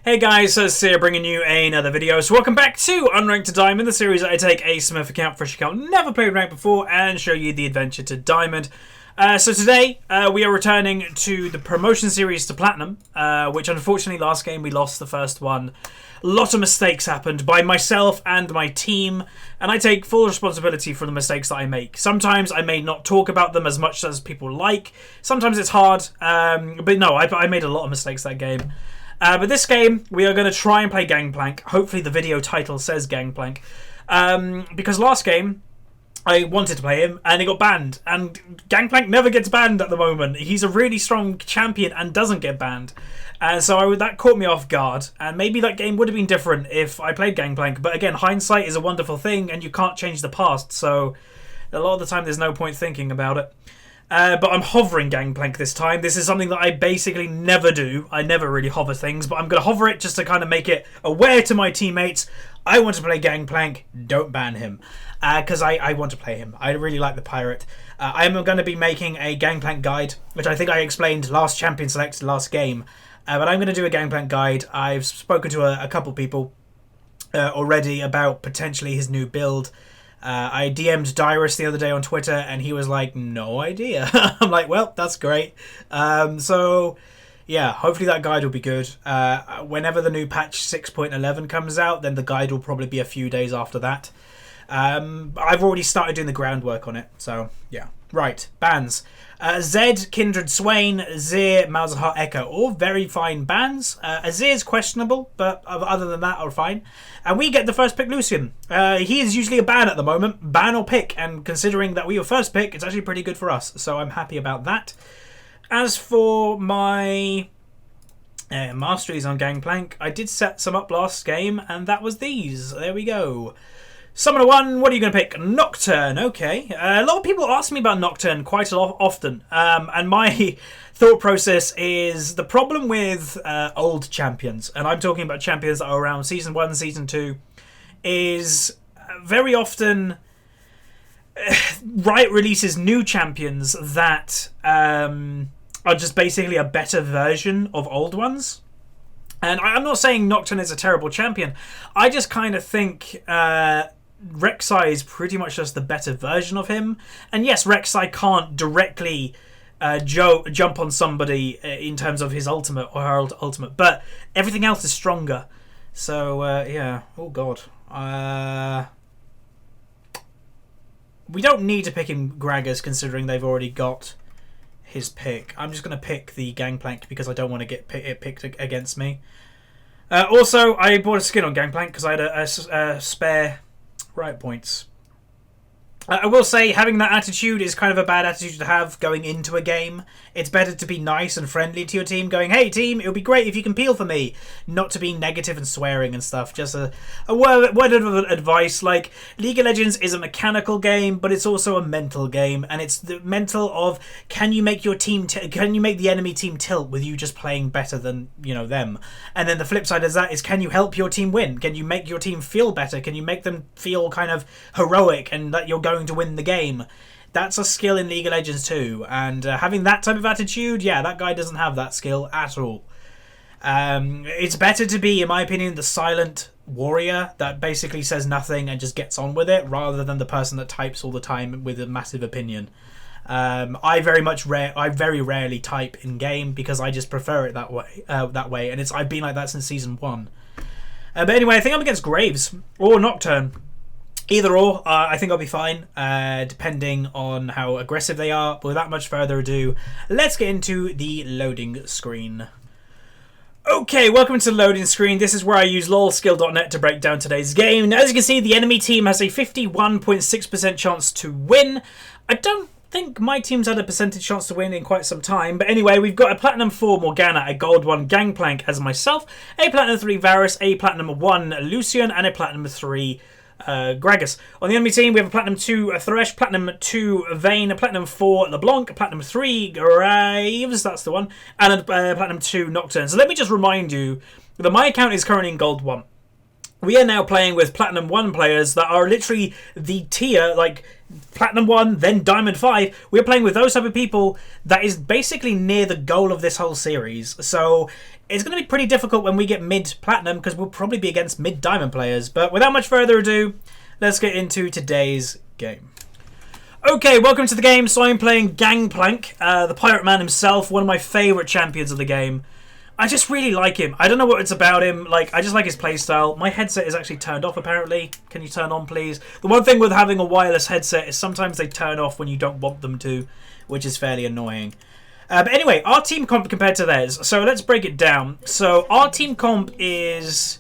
Hey guys, so it's here bringing you another video. So welcome back to Unranked to Diamond, the series that I take a Smurf account, fresh account, never played ranked before, and show you the adventure to Diamond. So today, we are returning to the promotion series to Platinum, which unfortunately last game we lost the first one. A lot of mistakes happened by myself and my team, and I take full responsibility for the mistakes that I make. Sometimes I may not talk about them as much as people like, sometimes it's hard, but no, I made a lot of mistakes that game. But this game, we are going to try and play Gangplank. Hopefully the video title says Gangplank. Because last game, I wanted to play him, and he got banned. And Gangplank never gets banned at the moment. He's a really strong champion and doesn't get banned. And so that caught me off guard. And maybe that game would have been different if I played Gangplank. But again, hindsight is a wonderful thing, and you can't change the past. So a lot of the time, there's no point thinking about it. But I'm hovering Gangplank this time. This is something that I basically never do. I never really hover things, but I'm going to hover it just to kind of make it aware to my teammates. I want to play Gangplank, don't ban him. Because I want to play him. I really like the pirate. I'm going to be making a Gangplank guide, which I think I explained last Champion Select, last game. But I'm going to do a Gangplank guide. I've spoken to a couple people already about potentially his new build. I DM'd Dyrus the other day on Twitter, and he was like, no idea. I'm like, well, that's great. So, yeah, hopefully that guide will be good. Whenever the new patch 6.11 comes out, then the guide will probably be a few days after that. I've already started doing the groundwork on it, so, yeah. Right, bans. Zed, Kindred Swain, Zir, Malzahar, Echo, all very fine bans. Azir's questionable, but other than that, are fine. And we get the first pick, Lucian. He is usually a ban at the moment, ban or pick, and considering that we were first pick, it's actually pretty good for us, so I'm happy about that. As for my masteries on Gangplank, I did set some up last game, and that was these. There we go. Summoner 1, what are you going to pick? Nocturne, okay. A lot of people ask me about Nocturne quite a lot often. And my thought process is the problem with old champions, and I'm talking about champions that are around Season 1, Season 2, is very often Riot releases new champions that are just basically a better version of old ones. And I'm not saying Nocturne is a terrible champion. I just kind of think Rek'Sai is pretty much just the better version of him. And yes, Rek'Sai can't directly jump on somebody in terms of his ultimate or her ultimate, but everything else is stronger. So, yeah. Oh, God. We don't need to pick him Gragas, considering they've already got his pick. I'm just going to pick the Gangplank because I don't want to get it picked against me. Also, I bought a skin on Gangplank because I had a spare Riot points. I will say having that attitude is kind of a bad attitude to have going into a game. It's better to be nice and friendly to your team, going, hey team, it would be great if you can peel for me. Not to be negative and swearing and stuff. Just a word of advice. Like, League of Legends is a mechanical game, but it's also a mental game. And it's the mental of, can you make your team, can you make the enemy team tilt with you just playing better than, you know, them? And then the flip side of that is, can you help your team win? Can you make your team feel better? Can you make them feel kind of heroic and that you're going to win the game? That's a skill in League of Legends too, and having that type of attitude, yeah, that guy doesn't have that skill at all. It's better to be, in my opinion, the silent warrior that basically says nothing and just gets on with it, rather than the person that types all the time with a massive opinion. I very rarely type in game because I just prefer it that way. And I've been like that since Season 1. But anyway, I think I'm against Graves or Nocturne. Either or, I think I'll be fine, depending on how aggressive they are. But without much further ado, let's get into the loading screen. Okay, welcome to the loading screen. This is where I use lolskill.net to break down today's game. Now, as you can see, the enemy team has a 51.6% chance to win. I don't think my team's had a percentage chance to win in quite some time. But anyway, we've got a Platinum 4 Morgana, a Gold 1 Gangplank as myself, a Platinum 3 Varus, a Platinum 1 Lucian, and a Platinum 3 Gragas. On the enemy team, we have a Platinum 2 Thresh, Platinum 2 Vayne, a Platinum 4 LeBlanc, a Platinum 3 Graves, that's the one, and a Platinum 2 Nocturne. So let me just remind you that my account is currently in Gold 1. we are now playing with Platinum 1 players that are literally the tier, like Platinum 1, then Diamond 5. We're playing with those type of people that is basically near the goal of this whole series. So it's going to be pretty difficult when we get mid-Platinum because we'll probably be against mid-Diamond players. But without much further ado, let's get into today's game. Okay, welcome to the game. So I'm playing Gangplank, the Pirate Man himself, one of my favourite champions of the game. I just really like him. I don't know what it's about him. Like, I just like his playstyle. My headset is actually turned off, apparently. Can you turn on, please? The one thing with having a wireless headset is sometimes they turn off when you don't want them to, which is fairly annoying. But anyway, our team comp compared to theirs. So let's break it down. So our team comp is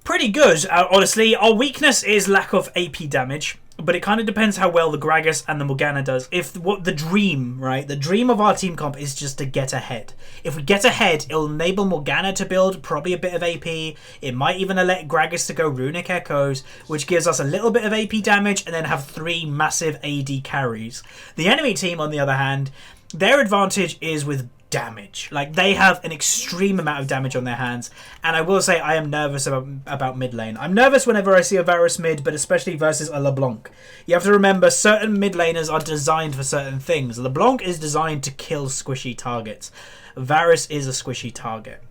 pretty good, honestly. Our weakness is lack of AP damage. But it kind of depends how well the Gragas and the Morgana does. If what the dream, right? The dream of our team comp is just to get ahead. If we get ahead, it'll enable Morgana to build probably a bit of AP. It might even let Gragas to go Runic Echoes, which gives us a little bit of AP damage and then have 3 massive AD carries. The enemy team, on the other hand, their advantage is with damage. Like, they have an extreme amount of damage on their hands, and I will say I am nervous about mid lane. I'm nervous whenever I see a Varus mid, but especially versus a LeBlanc. You have to remember, certain mid laners are designed for certain things. LeBlanc is designed to kill squishy targets. Varus is a squishy target.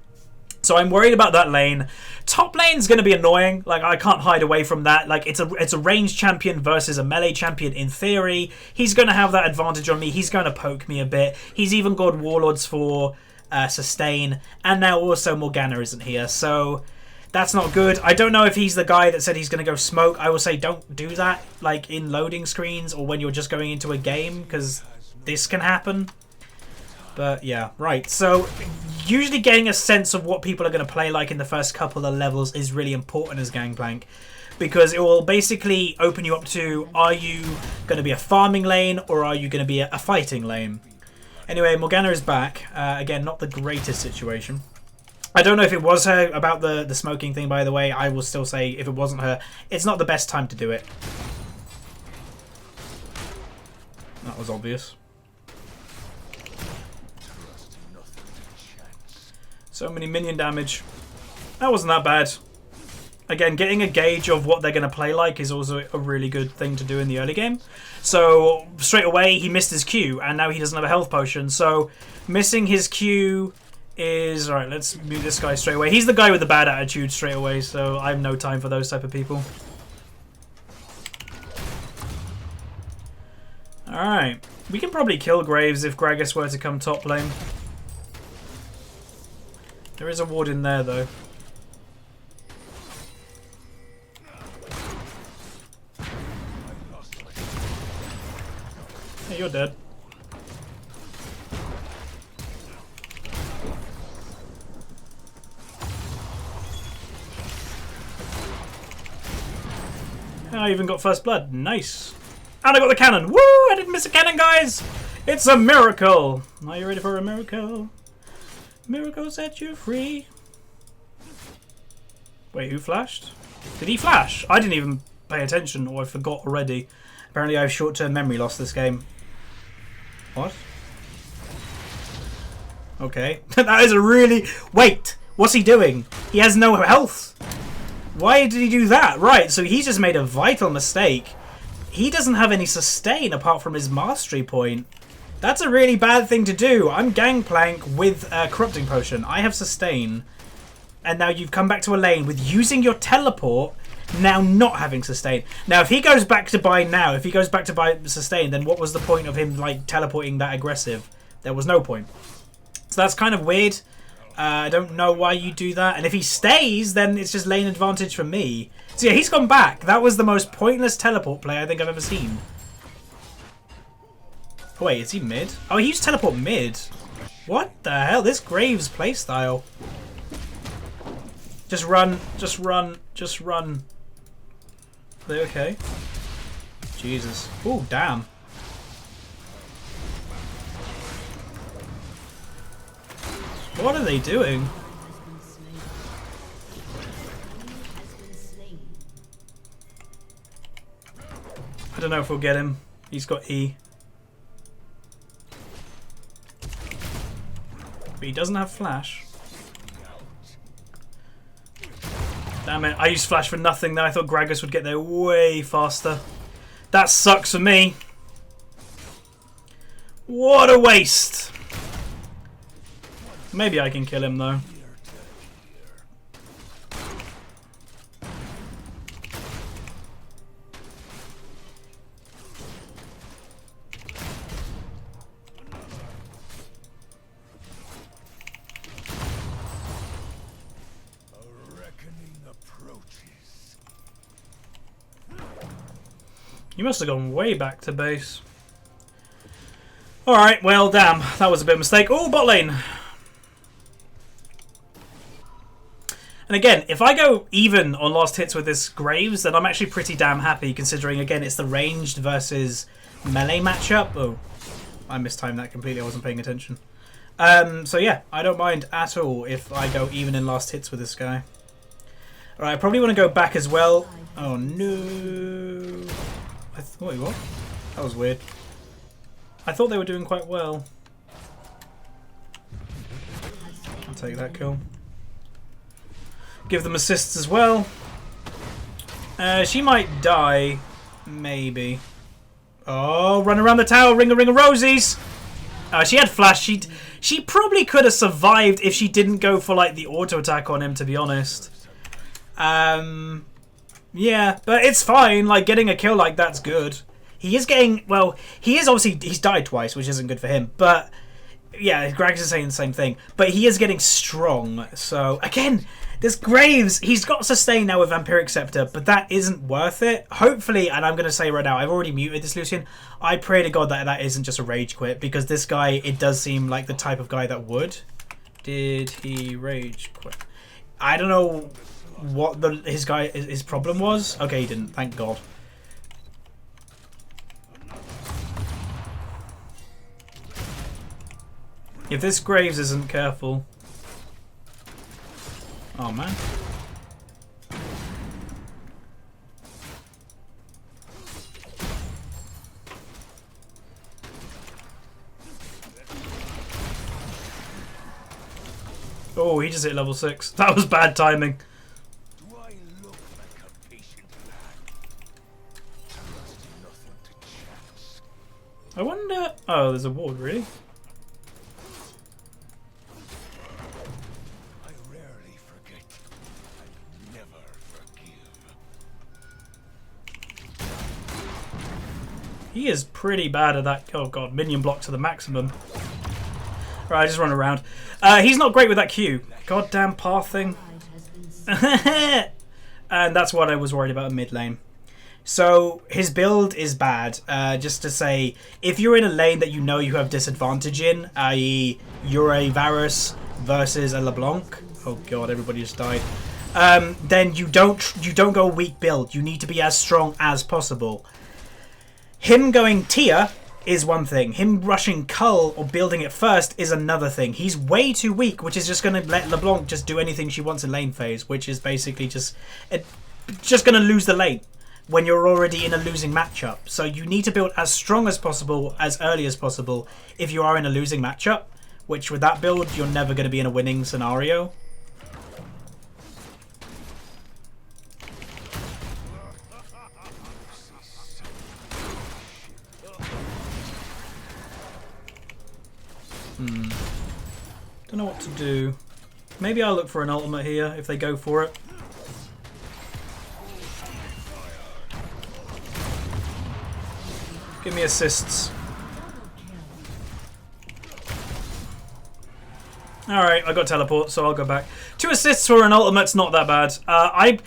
So I'm worried about that lane. Top lane's going to be annoying. Like, I can't hide away from that. Like, it's a ranged champion versus a melee champion in theory. He's going to have that advantage on me. He's going to poke me a bit. He's even got Warlords for sustain. And now also Morgana isn't here. So that's not good. I don't know if he's the guy that said he's going to go smoke. I will say don't do that, like, in loading screens or when you're just going into a game, because this can happen. But yeah, right. So usually getting a sense of what people are going to play like in the first couple of levels is really important as Gangplank, because it will basically open you up to, are you going to be a farming lane or are you going to be a fighting lane? Anyway, Morgana is back. Again, not the greatest situation. I don't know if it was her about the smoking thing, by the way. I will still say if it wasn't her, it's not the best time to do it. That was obvious. So many minion damage. That wasn't that bad. Again, getting a gauge of what they're going to play like is also a really good thing to do in the early game. So straight away he missed his Q and now he doesn't have a health potion. So missing his Q is... Alright, let's mute this guy straight away. He's the guy with the bad attitude straight away, so I have no time for those type of people. Alright. We can probably kill Graves if Gragas were to come top lane. There is a ward in there, though. Hey, you're dead. I even got first blood. Nice. And I got the cannon. Woo! I didn't miss a cannon, guys! It's a miracle! Are you ready for a miracle? Miracle set you free. Wait, who flashed? Did he flash? I didn't even pay attention, or I forgot already. Apparently I have short-term memory loss this game. What? Okay. That is a really... Wait! What's he doing? He has no health! Why did he do that? Right, so he's just made a vital mistake. He doesn't have any sustain apart from his mastery point. That's a really bad thing to do. I'm Gangplank with Corrupting Potion. I have sustain. And now you've come back to a lane with using your teleport, now not having sustain. Now, if he goes back to buy now, if he goes back to buy sustain, then what was the point of him, like, teleporting that aggressive? There was no point. So that's kind of weird. I don't know why you do that. And if he stays, then it's just lane advantage for me. So yeah, he's gone back. That was the most pointless teleport play I think I've ever seen. Oh, wait, is he mid? Oh, he used teleport mid. What the hell? This Graves playstyle. Just run, just run, just run. Are they okay? Jesus. Oh, damn. What are they doing? I don't know if we'll get him. He's got E. But he doesn't have flash. Damn it. I used flash for nothing there. I thought Gragas would get there way faster. That sucks for me. What a waste. Maybe I can kill him though. You must have gone way back to base. Alright, well, damn. That was a bit of a mistake. Oh, bot lane. And again, if I go even on last hits with this Graves, then I'm actually pretty damn happy, considering, again, it's the ranged versus melee matchup. Oh, I mistimed that completely. I wasn't paying attention. So, yeah, I don't mind at all if I go even in last hits with this guy. Alright, I probably want to go back as well. Oh, no. Wait, what? That was weird. I thought they were doing quite well. I'll take that kill. Give them assists as well. She might die. Maybe. Oh, run around the tower. Ring a rosies. She had flash. She probably could have survived if she didn't go for like the auto attack on him, to be honest. Yeah, but it's fine. Like, getting a kill like that's good. He is getting, well, he is obviously, he's died twice, which isn't good for him. But, yeah, Grags is saying the same thing. But he is getting strong. So, again, this Graves, he's got sustain now with Vampiric Scepter, but that isn't worth it. Hopefully, and I'm going to say right now, I've already muted this Lucian. I pray to God that that isn't just a rage quit, because this guy, it does seem like the type of guy that would. Did he rage quit? I don't know what his problem was. Okay, he didn't, thank God. If this Graves isn't careful. Oh man. Oh, he just hit level 6. That was bad timing. I wonder... Oh, there's a ward, really? I rarely forget. I never forgive. He is pretty bad at that. Oh god, minion block to the maximum. Alright, just run around. He's not great with that Q. Goddamn path thing. And that's what I was worried about in mid lane. So his build is bad. Just to say, if you're in a lane that you know you have disadvantage in, i.e. you're a Varus versus a LeBlanc. Oh god, everybody just died. Then you don't go weak build. You need to be as strong as possible. Him going Tia is one thing. Him rushing Cull or building it first is another thing. He's way too weak, which is just going to let LeBlanc just do anything she wants in lane phase, which is basically just going to lose the lane when you're already in a losing matchup. So you need to build as strong as possible, as early as possible, if you are in a losing matchup, which with that build, you're never going to be in a winning scenario. Don't know what to do. Maybe I'll look for an ultimate here if they go for it. Give me assists. Alright, I got teleport, so I'll go back. 2 assists for an ultimate's not that bad.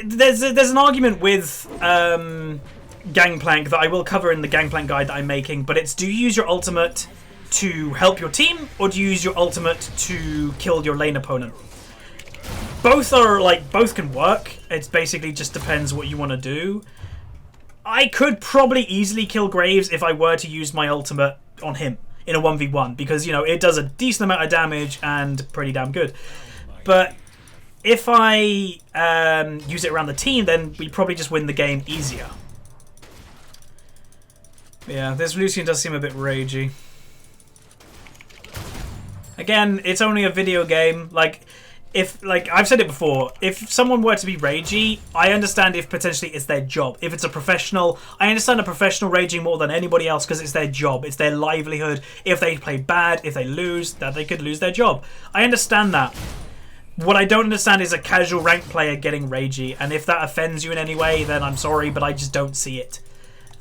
There's an argument with Gangplank that I will cover in the Gangplank guide that I'm making, but it's, do you use your ultimate to help your team, or do you use your ultimate to kill your lane opponent? Both are, like, both can work. It basically just depends what you want to do. I could probably easily kill Graves if I were to use my ultimate on him in a 1v1, because, you know, it does a decent amount of damage and pretty damn good. But if I use it around the team, then we probably just win the game easier. Yeah, this Lucian does seem a bit ragey. Again, it's only a video game. Like, if, like, I've said it before, if someone were to be ragey, I understand if potentially it's their job. If it's a professional, I understand a professional raging more than anybody else because it's their job. It's their livelihood. If they play bad, if they lose, that they could lose their job. I understand that. What I don't understand is a casual ranked player getting ragey. And if that offends you in any way, then I'm sorry, but I just don't see it.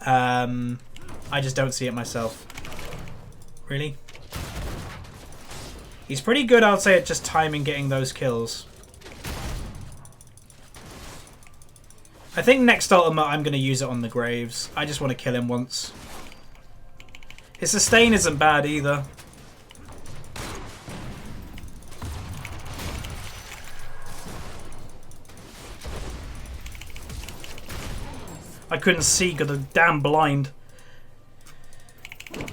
I just don't see it myself. Really? He's pretty good, I'll say, at just timing getting those kills. I think next ultimate I'm going to use it on the Graves. I just want to kill him once. His sustain isn't bad either. I couldn't see because of the damn blind.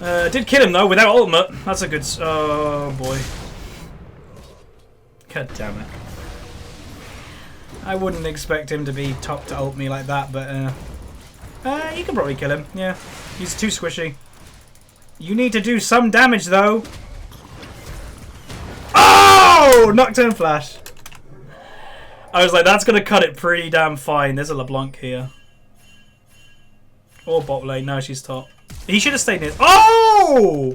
Did kill him though without ultimate. That's a good. Oh boy. God damn it. I wouldn't expect him to be top to ult me like that, but you can probably kill him. Yeah, he's too squishy. You need to do some damage though. Oh! Nocturne Flash. I was like, that's gonna cut it pretty damn fine. There's a LeBlanc here. Or bot lane. No, she's top. He should have stayed near. Oh!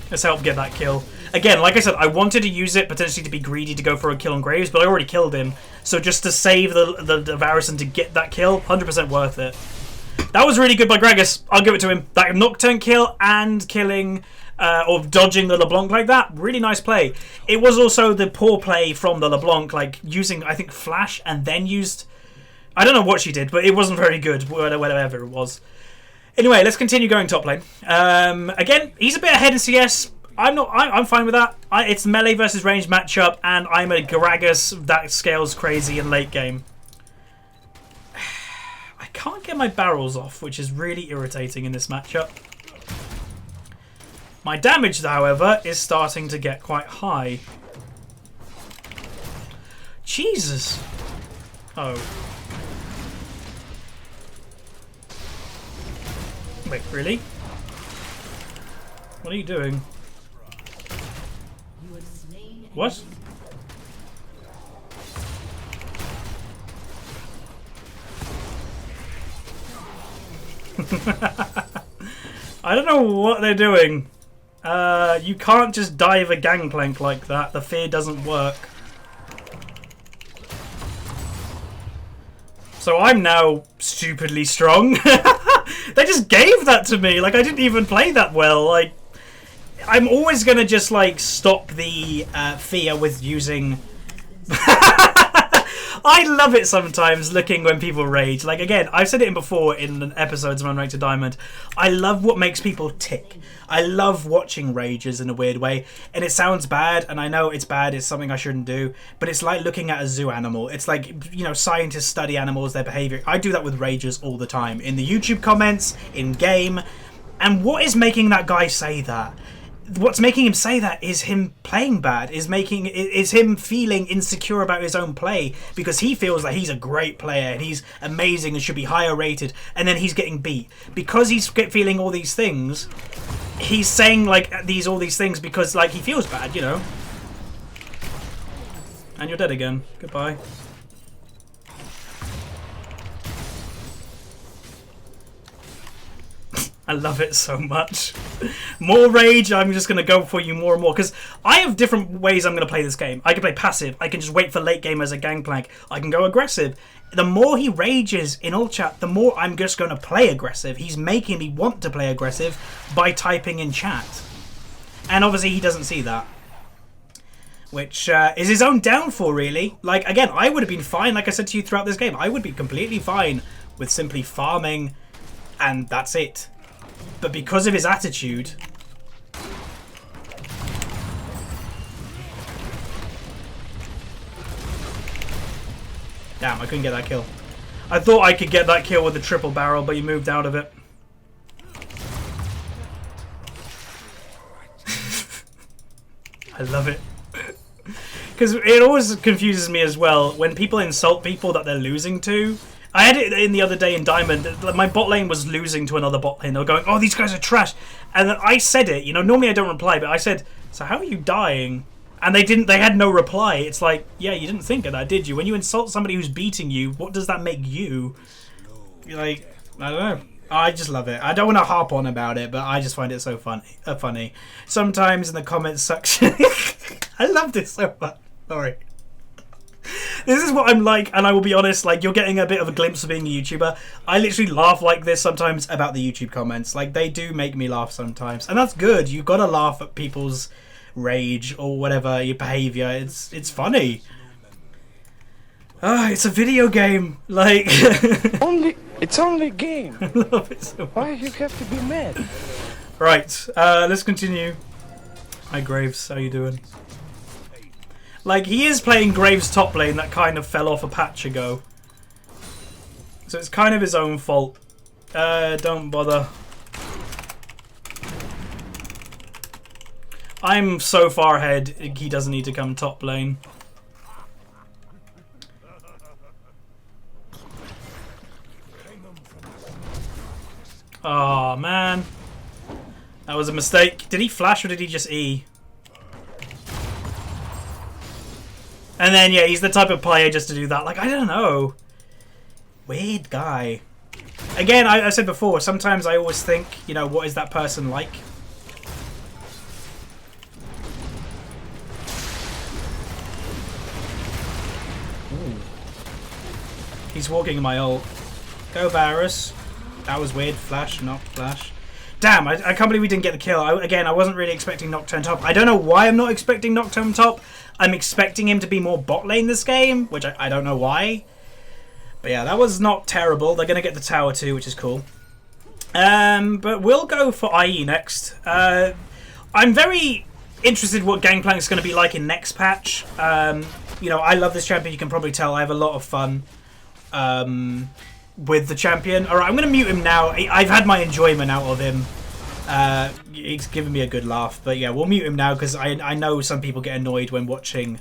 Let's help get that kill. Again, like I said, I wanted to use it potentially to be greedy to go for a kill on Graves, but I already killed him. So just to save the Varison to get that kill, 100% worth it. That was really good by Gragas. I'll give it to him. That Nocturne kill and killing or dodging the LeBlanc like that, really nice play. It was also the poor play from the LeBlanc, like using, I think, Flash and then used... I don't know what she did, but it wasn't very good, whatever it was. Anyway, let's continue going top lane. Again, he's a bit ahead in CS. I'm fine with that. It's melee versus range matchup, and I'm a Gragas that scales crazy in late game. I can't get my barrels off, which is really irritating in this matchup. My damage, however, is starting to get quite high. Jesus. Oh. Wait, really? What are you doing? What? I don't know what they're doing. You can't just dive a Gangplank like that. The fear doesn't work. So I'm now stupidly strong. They just gave that to me. Like, I didn't even play that well. Like, I'm always going to just, like, stop the fear with using... I love it sometimes looking when people rage. Like, again, I've said it before in episodes of Unranked to Diamond. I love what makes people tick. I love watching rages in a weird way. And it sounds bad, and I know it's bad. It's something I shouldn't do. But it's like looking at a zoo animal. It's like, you know, scientists study animals, their behavior. I do that with rages all the time. In the YouTube comments, in game. And what is making that guy say that? What's making him say that is him playing bad, is him feeling insecure about his own play because he feels that he's a great player and he's amazing and should be higher rated, and then he's getting beat. Because he's feeling all these things, he's saying like all these things because like he feels bad, you know. And you're dead again. Goodbye. I love it so much. More rage, I'm just going to go for you more and more. Because I have different ways I'm going to play this game. I can play passive. I can just wait for late game as a Gangplank. I can go aggressive. The more he rages in all chat, the more I'm just going to play aggressive. He's making me want to play aggressive by typing in chat. And obviously he doesn't see that. Which is his own downfall, really. Like, again, I would have been fine, like I said to you throughout this game. I would be completely fine with simply farming and that's it. But because of his attitude... Damn, I couldn't get that kill. I thought I could get that kill with the triple barrel, but he moved out of it. I love it. Because it always confuses me as well when people insult people that they're losing to. I had it in the other day in Diamond. My bot lane was losing to another bot lane. They were going, "Oh, these guys are trash," and then I said it. You know, normally I don't reply, but I said, "So how are you dying?" And they didn't. They had no reply. It's like, yeah, you didn't think of that, did you? When you insult somebody who's beating you, what does that make you? You're like, I don't know. I just love it. I don't want to harp on about it, but I just find it so funny. Sometimes in the comments section, I love this so much. Sorry. This is what I'm like, and I will be honest, like, you're getting a bit of a glimpse of being a YouTuber. I literally laugh like this sometimes about the YouTube comments. Like, they do make me laugh sometimes. And that's good. You've got to laugh at people's rage or whatever, your behaviour. It's funny. Ah, it's a video game. Like... It's only a game. I love it so much. Why you have to be mad? Right, let's continue. Hi, Graves. How you doing? Like, he is playing Graves top lane that kind of fell off a patch ago. So it's kind of his own fault. Don't bother. I'm so far ahead, he doesn't need to come top lane. Oh, man. That was a mistake. Did he flash or did he just E? And then, yeah, he's the type of player just to do that. Like, I don't know. Weird guy. Again, I said before, sometimes I always think, you know, what is that person like? Ooh. He's walking my ult. Go, Varus. That was weird. Flash, not flash. Damn, I can't believe we didn't get the kill. Again, I wasn't really expecting Nocturne top. I don't know why I'm not expecting Nocturne top. I'm expecting him to be more bot lane this game, which I don't know why. But yeah, that was not terrible. They're going to get the tower too, which is cool. But we'll go for IE next. I'm very interested what Gangplank's going to be like in next patch. You know, I love this champion. You can probably tell I have a lot of fun with the champion. Alright, I'm going to mute him now. I've had my enjoyment out of him. He's giving me a good laugh. But yeah, we'll mute him now because I know some people get annoyed when watching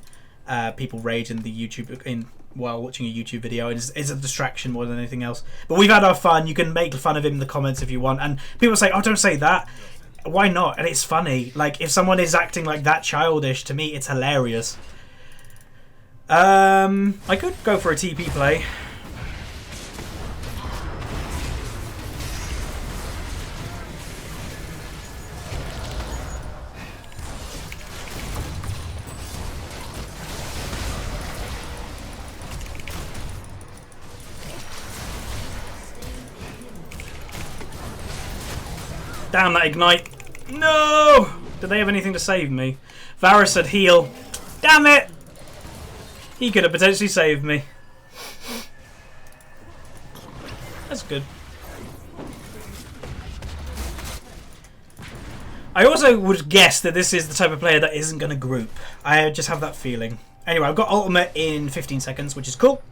people rage in the YouTube while watching a YouTube video. It's a distraction more than anything else. But we've had our fun. You can make fun of him in the comments if you want. And people say, "Oh, don't say that." Why not? And it's funny. Like, if someone is acting like that childish, to me, it's hilarious. I could go for a TP play. Damn that ignite. No! Did they have anything to save me? Varus said heal. Damn it! He could have potentially saved me. That's good. I also would guess that this is the type of player that isn't going to group. I just have that feeling. Anyway, I've got ultimate in 15 seconds, which is cool.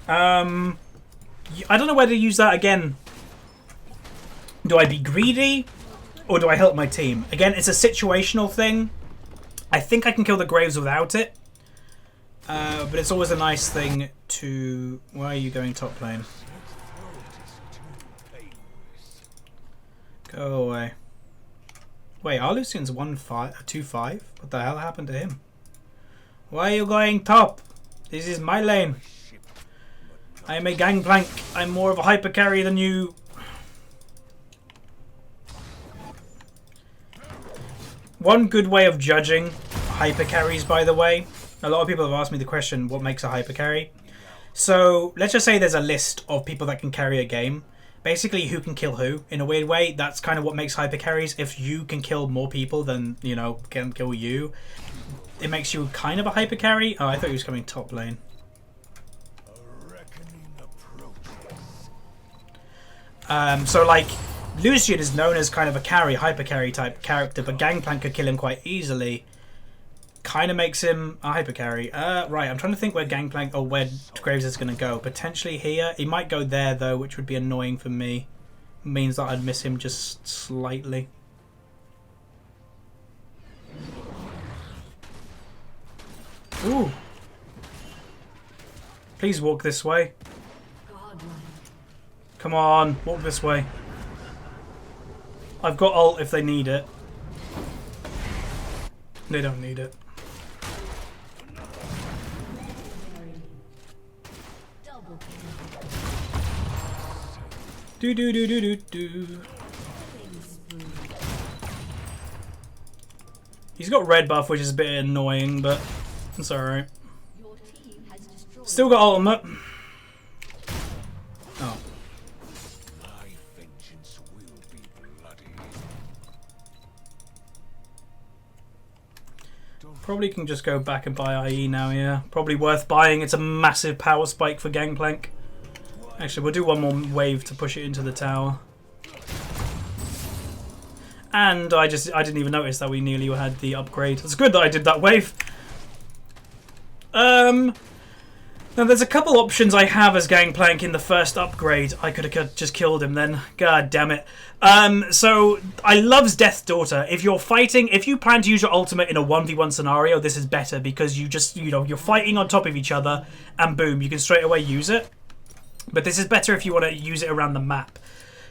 I don't know whether to use that again. Do I be greedy? Or do I help my team? Again, it's a situational thing. I think I can kill the Graves without it. But it's always a nice thing to... Why are you going top lane? Go away. Wait, our Lucian's 2-5? What the hell happened to him? Why are you going top? This is my lane. I am a Gangplank. I'm more of a hyper carry than you. One good way of judging hyper carries, by the way, a lot of people have asked me the question, what makes a hyper carry? So let's just say there's a list of people that can carry a game. Basically, who can kill who, in a weird way. That's kind of what makes hyper carries. If you can kill more people than, you know, can kill you, it makes you kind of a hyper carry. Oh, I thought he was coming top lane. So like, Lucian is known as kind of a carry, hyper carry type character, but Gangplank could kill him quite easily. Kind of makes him a hyper carry. Right, I'm trying to think where Gangplank or where Graves is going to go. Potentially here. He might go there though, which would be annoying for me. Means that I'd miss him just slightly. Ooh. Please walk this way. Come on, walk this way. I've got ult if they need it. They don't need it. Do do do do do do. He's got red buff, which is a bit annoying, but it's alright. Still got ultimate. Oh. My vengeance will be bloody. Probably can just go back and buy IE now, yeah. Probably worth buying. It's a massive power spike for Gangplank. Actually, we'll do one more wave to push it into the tower. And I didn't even notice that we nearly had the upgrade. It's good that I did that wave. Now there's a couple options I have as Gangplank in the first upgrade. I could have just killed him then. God damn it. So I loves Death's Daughter. If you're fighting, if you plan to use your ultimate in a 1v1 scenario, this is better because you just, you know, you're fighting on top of each other and boom, you can straight away use it. But this is better if you want to use it around the map.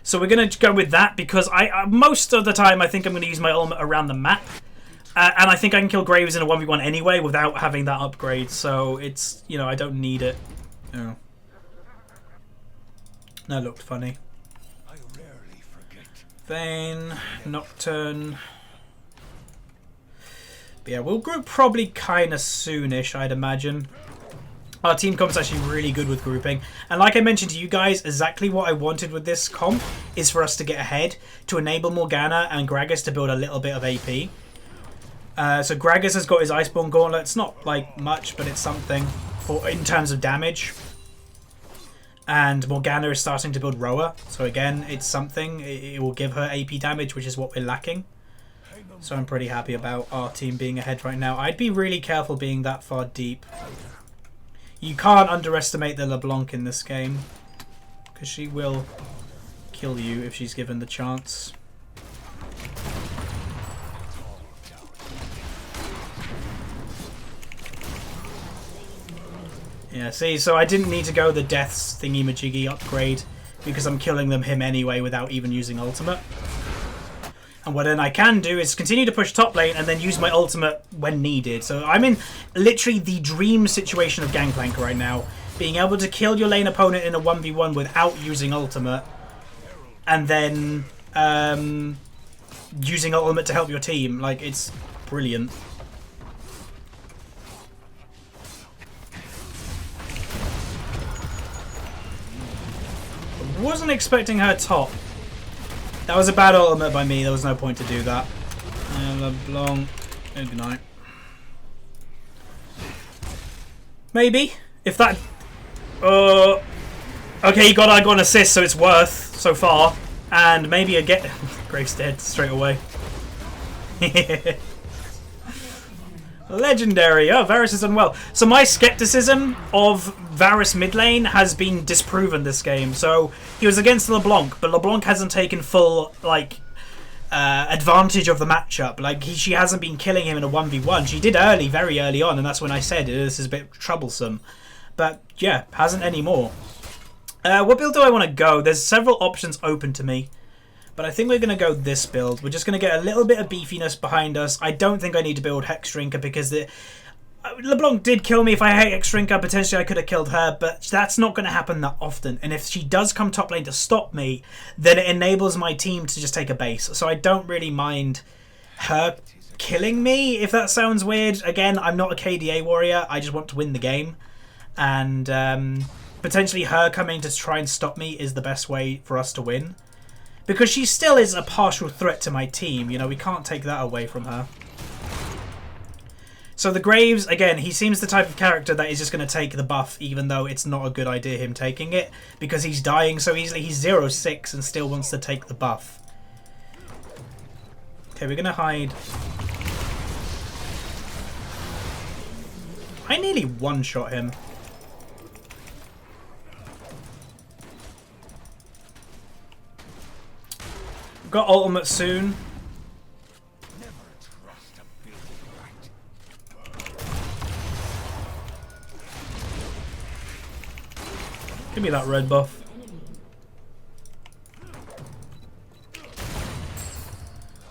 So we're going to go with that because most of the time I think I'm going to use my ultimate around the map. And I think I can kill Graves in a 1v1 anyway without having that upgrade. So it's, you know, I don't need it. Oh. That looked funny. I rarely forget. Vayne, Nocturne. But yeah, we'll group probably kind of soonish, I'd imagine. Our team comp's actually really good with grouping. And like I mentioned to you guys, exactly what I wanted with this comp is for us to get ahead, to enable Morgana and Gragas to build a little bit of AP. So Gragas has got his Iceborne Gauntlet. It's not like much, but it's something for in terms of damage. And Morgana is starting to build Roa. So again, it's something. It will give her AP damage, which is what we're lacking. So I'm pretty happy about our team being ahead right now. I'd be really careful being that far deep. You can't underestimate the LeBlanc in this game, because she will kill you if she's given the chance. Yeah, see, so I didn't need to go the Death's thingy-majiggy upgrade, because I'm killing him anyway without even using ultimate. And what then I can do is continue to push top lane and then use my ultimate when needed. So I'm in literally the dream situation of Gangplank right now. Being able to kill your lane opponent in a 1v1 without using ultimate. And then using ultimate to help your team. Like, it's brilliant. I wasn't expecting her top. That was a bad ultimate by me. There was no point to do that. LeBlanc. Good night. Maybe. If that... okay, I got an assist, so it's worth so far. And maybe a get... Graves dead straight away. Legendary. Oh, Varus has done well. So my skepticism of Varus mid lane has been disproven this game. So he was against LeBlanc, but LeBlanc hasn't taken full advantage of the matchup. Like she hasn't been killing him in a 1v1. She did very early on, and that's when I said this is a bit troublesome. But yeah, hasn't anymore. What build do I want to go? There's several options open to me. But I think we're going to go this build. We're just going to get a little bit of beefiness behind us. I don't think I need to build Hex Drinker because LeBlanc did kill me. If I hate Hex Drinker, potentially I could have killed her. But that's not going to happen that often. And if she does come top lane to stop me, then it enables my team to just take a base. So I don't really mind her killing me, if that sounds weird. Again, I'm not a KDA warrior. I just want to win the game. And potentially her coming to try and stop me is the best way for us to win. Because she still is a partial threat to my team. You know, we can't take that away from her. So the Graves, again, he seems the type of character that is just going to take the buff, even though it's not a good idea him taking it. Because he's dying so easily. He's 0-6 and still wants to take the buff. Okay, we're going to hide. I nearly one-shot him. Got ultimate soon. Give me that red buff.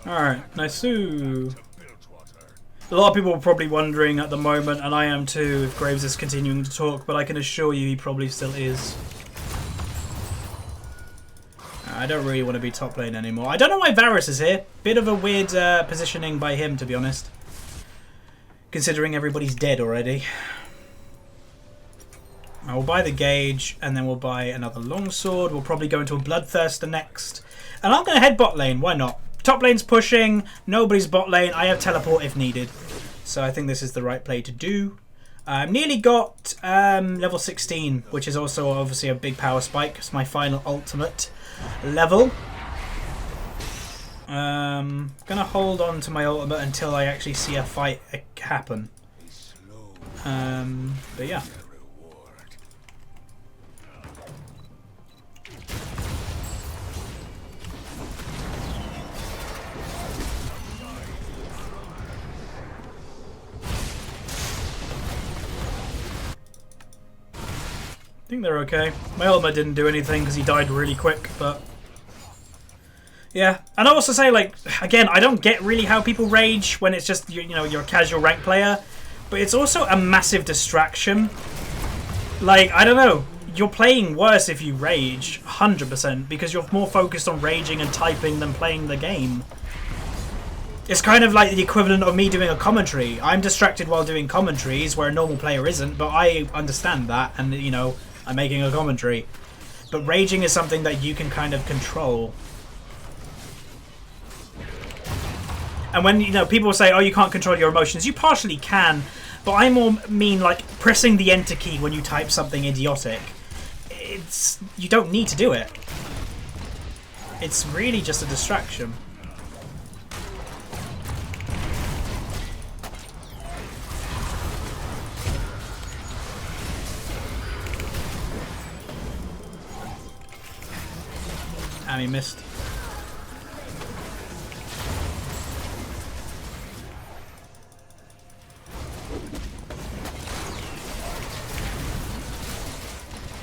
Alright, nice. A lot of people are probably wondering at the moment, and I am too, if Graves is continuing to talk, but I can assure you he probably still is. I don't really want to be top lane anymore. I don't know why Varus is here. Bit of a weird positioning by him, to be honest. Considering everybody's dead already. I will buy the Gauge, and then we'll buy another Longsword. We'll probably go into a Bloodthirster next. And I'm going to head bot lane, why not? Top lane's pushing, nobody's bot lane. I have teleport if needed. So I think this is the right play to do. I've nearly got level 16, which is also obviously a big power spike. It's my final ultimate level. Gonna hold on to my ultimate until I actually see a fight happen. But yeah. I think they're okay. My ultimate didn't do anything because he died really quick, but yeah. And I also say, like, again, I don't get really how people rage when it's just you know, you're a casual rank player, but it's also a massive distraction. Like, I don't know, you're playing worse if you rage 100% because you're more focused on raging and typing than playing the game. It's kind of like the equivalent of me doing a commentary. I'm distracted while doing commentaries where a normal player isn't, but I understand that, and you know, I'm making a commentary. But raging is something that you can kind of control. And when, you know, people say, oh, you can't control your emotions, you partially can, but I more mean like pressing the enter key when you type something idiotic. You don't need to do it. It's really just a distraction. And he missed.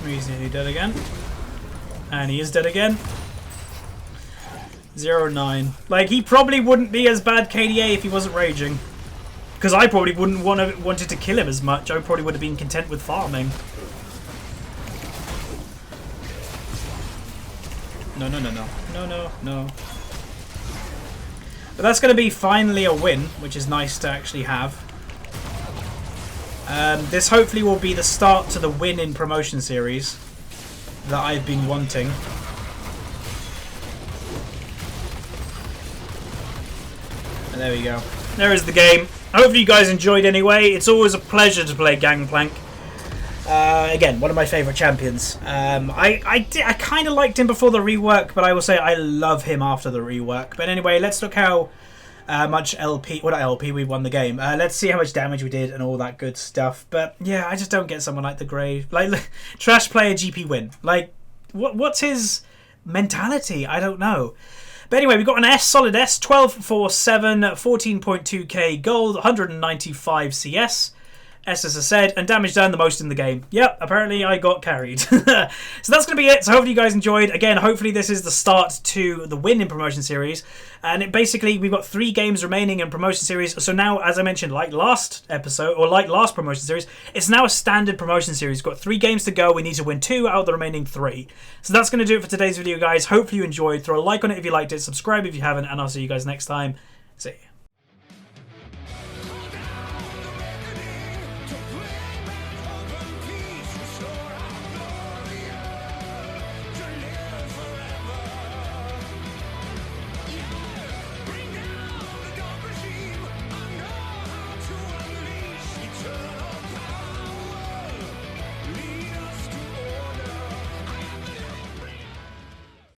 He's nearly dead again. And he is dead again. 0-9. Like, he probably wouldn't be as bad KDA if he wasn't raging. Because I probably wouldn't wanted to kill him as much. I probably would have been content with farming. No, no, no, no. No, no, no. But that's going to be finally a win, which is nice to actually have. This hopefully will be the start to the win in promotion series that I've been wanting. And there we go. There is the game. Hopefully you guys enjoyed anyway. It's always a pleasure to play Gangplank. Again, one of my favourite champions. I kind of liked him before the rework, but I will say I love him after the rework. But anyway, let's look how much LP, well not LP, we won the game. Let's see how much damage we did and all that good stuff. But yeah, I just don't get someone like the Grave. Like, trash player GP win. Like, what's his mentality? I don't know. But anyway, we got an S, solid S, 1247, 14.2k gold, 195 CS. S as I said, and damage done the most in the game. Yep, apparently I got carried. So that's going to be it. So hopefully you guys enjoyed. Again, hopefully this is the start to the win in promotion series. And it basically, we've got 3 games remaining in promotion series. So now, as I mentioned, like last episode, or like last promotion series, it's now a standard promotion series. We've got 3 games to go. We need to win 2 out of the remaining 3. So that's going to do it for today's video, guys. Hopefully you enjoyed. Throw a like on it if you liked it. Subscribe if you haven't. And I'll see you guys next time. See ya.